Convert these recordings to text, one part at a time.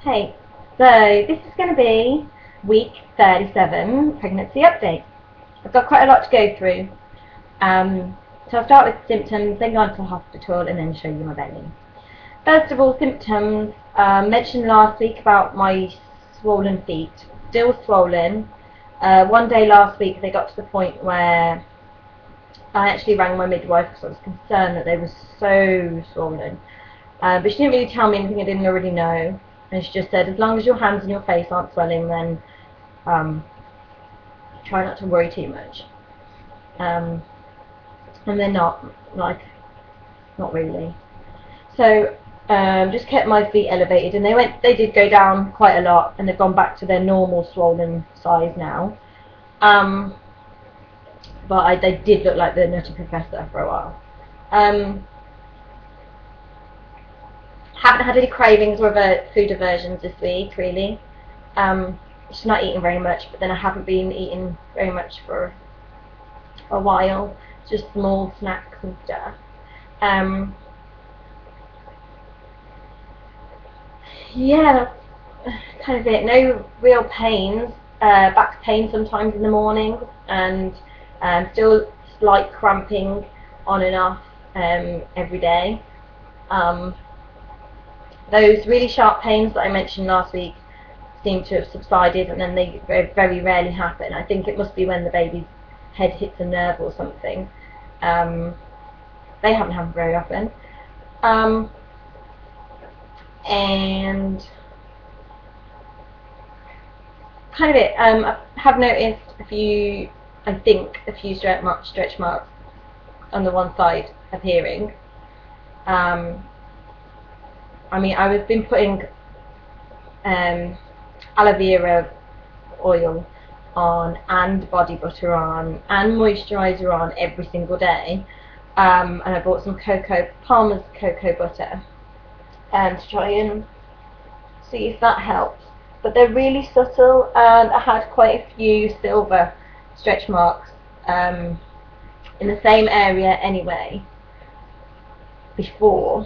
Hey, so this is going to be week 37 pregnancy update. I've got quite a lot to go through. So I'll start with symptoms, then go on to the hospital, and then show you my belly. First of all, symptoms. Mentioned last week about my swollen feet. Still swollen. One day last week they got to the point where I actually rang my midwife because I was concerned that they were so swollen. But she didn't really tell me anything I didn't already know. And she just said, as long as your hands and your face aren't swelling, then try not to worry too much. And they're not really. So just kept my feet elevated, and they did go down quite a lot, and they've gone back to their normal swollen size now. But they did look like the Nutty Professor for a while. Haven't had any cravings or food aversions this week, really. Just not eating very much, but then I haven't been eating very much for a while. Just small snacks and stuff. Yeah, that's kind of it. No real pains. Back pain sometimes in the morning, and still slight cramping on and off every day. Those really sharp pains that I mentioned last week seem to have subsided, and then they very rarely happen. I think it must be when the baby's head hits a nerve or something. They haven't happened very often. And kind of it. I have noticed a few stretch marks on the one side appearing. I mean, I've been putting aloe vera oil on, and body butter on, and moisturiser on every single day. And I bought some Palmer's cocoa butter to try and see if that helps. But they're really subtle, and I had quite a few silver stretch marks in the same area anyway before.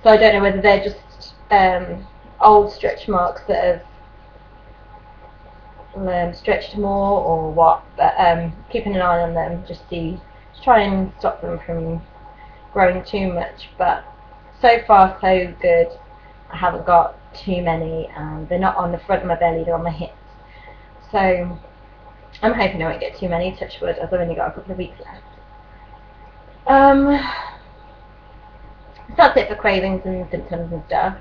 So I don't know whether they're just old stretch marks that have stretched more or what, but keeping an eye on them just to try and stop them from growing too much. But so far so good. I haven't got too many, and they're not on the front of my belly, they're on my hips. So I'm hoping I won't get too many, touch wood, as I've only got a couple of weeks left. So that's it for cravings and symptoms and stuff.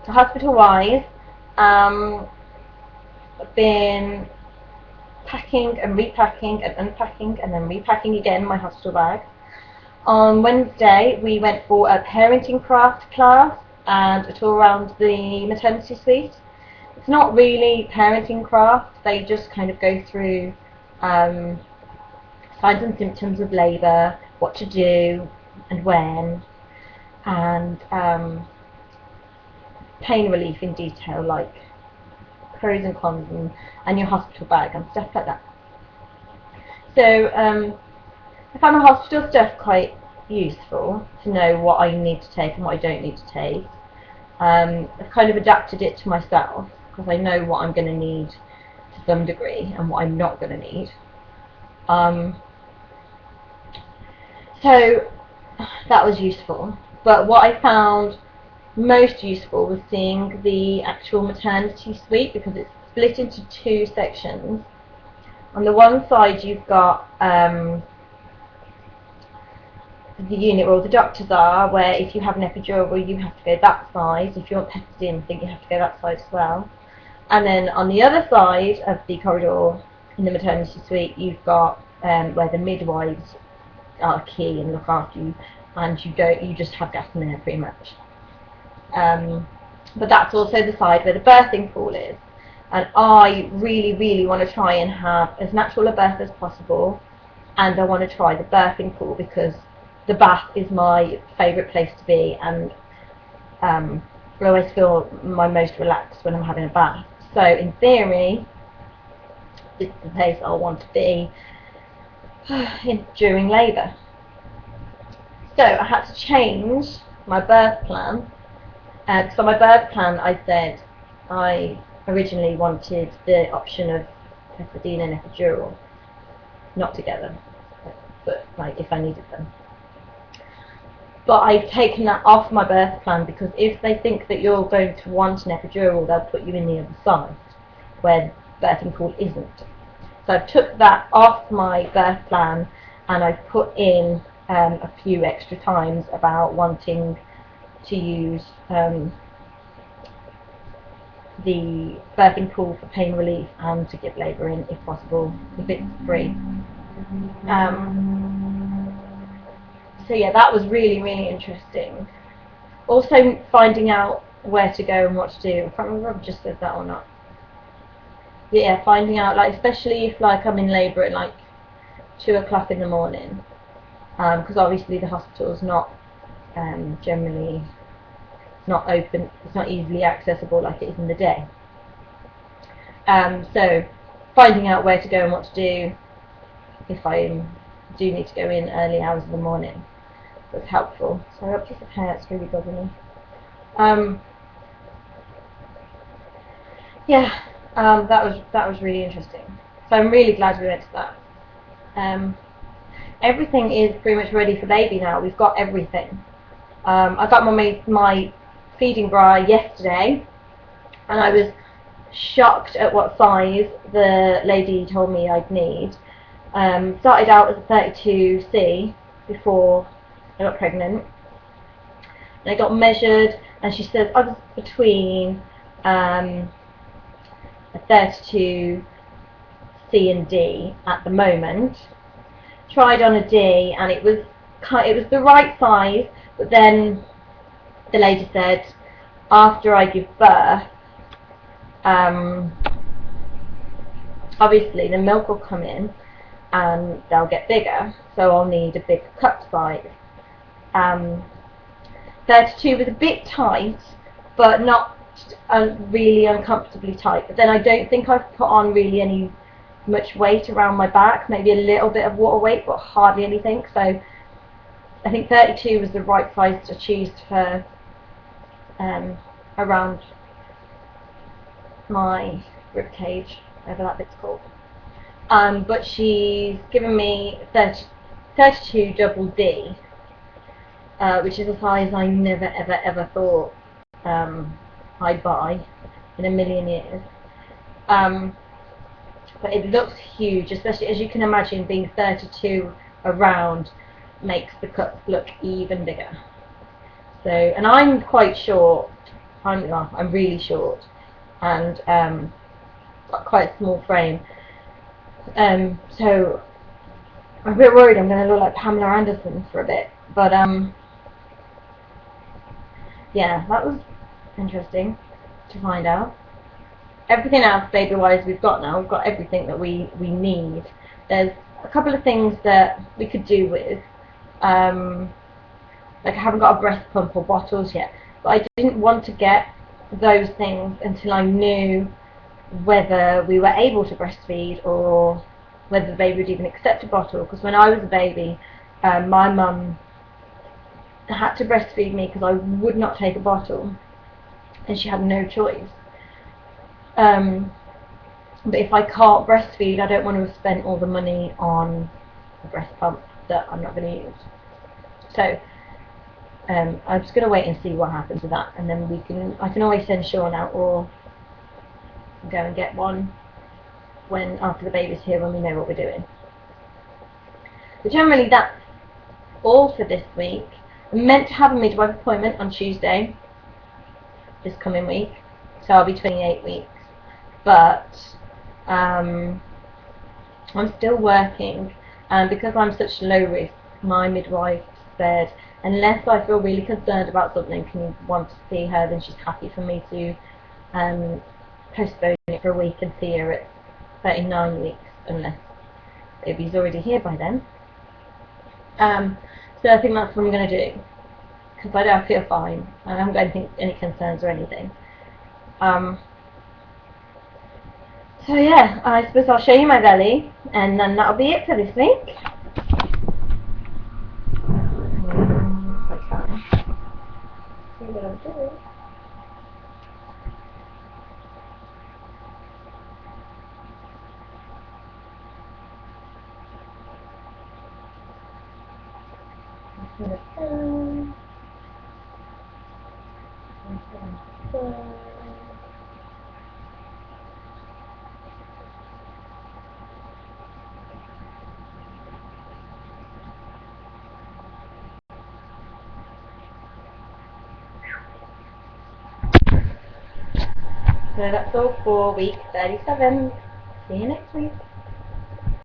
So hospital-wise, I've been packing and repacking and unpacking and then repacking again my hospital bag. On Wednesday, we went for a parenting craft class and a tour around the maternity suite. It's not really parenting craft, they just kind of go through signs and symptoms of labour, what to do and when, and pain relief in detail, like pros and cons and your hospital bag and stuff like that. So I found the hospital stuff quite useful to know what I need to take and what I don't need to take. I've kind of adapted it to myself because I know what I'm going to need to some degree and what I'm not going to need. So that was useful, but what I found most useful was seeing the actual maternity suite, because it's split into two sections. On the one side you've got the unit where all the doctors are, where if you have an epidural you have to go that side. If you want Pethidine, I think you have to go that side as well. And then on the other side of the corridor in the maternity suite you've got where the midwives are key and look after you, and you just have gas in there pretty much. But that's also the side where the birthing pool is, and I really want to try and have as natural a birth as possible, and I want to try the birthing pool because the bath is my favourite place to be, and I always feel my most relaxed when I'm having a bath. So in theory it's the place I'll want to be during labour. So I had to change my birth plan So my birth plan, I said I originally wanted the option of Pethidine and epidural, not together, but like if I needed them. But I've taken that off my birth plan because if they think that you're going to want an epidural, they'll put you in the other side, where birthing pool isn't. So I've took that off my birth plan, and I've put in a few extra times about wanting to use the birthing pool for pain relief and to give labour in if possible, if it's free. So yeah, that was really, really interesting. Also finding out where to go and what to do. I can't remember if I've just said that or not. Yeah, finding out, like, especially if like I'm in labour at like 2 o'clock in the morning, because obviously the hospital's not generally not open, it's not easily accessible like it is in the day. So finding out where to go and what to do if I do need to go in early hours of the morning was helpful. So a piece of hair, it's really bothering me. Yeah, that was really interesting. So I'm really glad we went to that. Everything is pretty much ready for baby now. We've got everything. I got my feeding bra yesterday, and I was shocked at what size the lady told me I'd need. Started out as a 32C before I got pregnant. And I got measured, and she said I was between a 32C and D at the moment. Tried on a D, and it was the right size, but then the lady said after I give birth, obviously the milk will come in and they'll get bigger, so I'll need a big cup size. 32 was a bit tight, but not really uncomfortably tight. But then I don't think I've put on really any much weight around my back, maybe a little bit of water weight, but hardly anything. So I think 32 was the right size to choose for around my rib cage, whatever that bit's called. But she's given me 32 double D, which is a size I never ever ever thought I'd buy in a million years. But it looks huge, especially as you can imagine, being 32 around makes the cups look even bigger. So, and I'm quite short. I'm really short, and got quite a small frame. So I'm a bit worried I'm going to look like Pamela Anderson for a bit. But yeah, that was interesting to find out. Everything else, baby-wise, we've got now. We've got everything that we need. There's a couple of things that we could do with. Like I haven't got a breast pump or bottles yet, but I didn't want to get those things until I knew whether we were able to breastfeed or whether the baby would even accept a bottle. Because when I was a baby, my mum had to breastfeed me because I would not take a bottle, and she had no choice. But if I can't breastfeed, I don't want to have spent all the money on a breast pump that I'm not going to use. So I'm just going to wait and see what happens with that, and then I can always send Sean out or go and get one after the baby's here when we know what we're doing. But generally that's all for this week. I'm meant to have a midwife appointment on Tuesday this coming week, so I'll be 28 weeks. But I'm still working, and because I'm such low risk, my midwife said unless I feel really concerned about something and want to see her, then she's happy for me to postpone it for a week and see her at 39 weeks, unless baby's already here by then. So I think that's what I'm going to do, because I don't feel fine. I haven't got any concerns or anything. So yeah, I suppose I'll show you my belly, and then that'll be it for this week. See what I'm doing. So that's all for week 37. See you next week.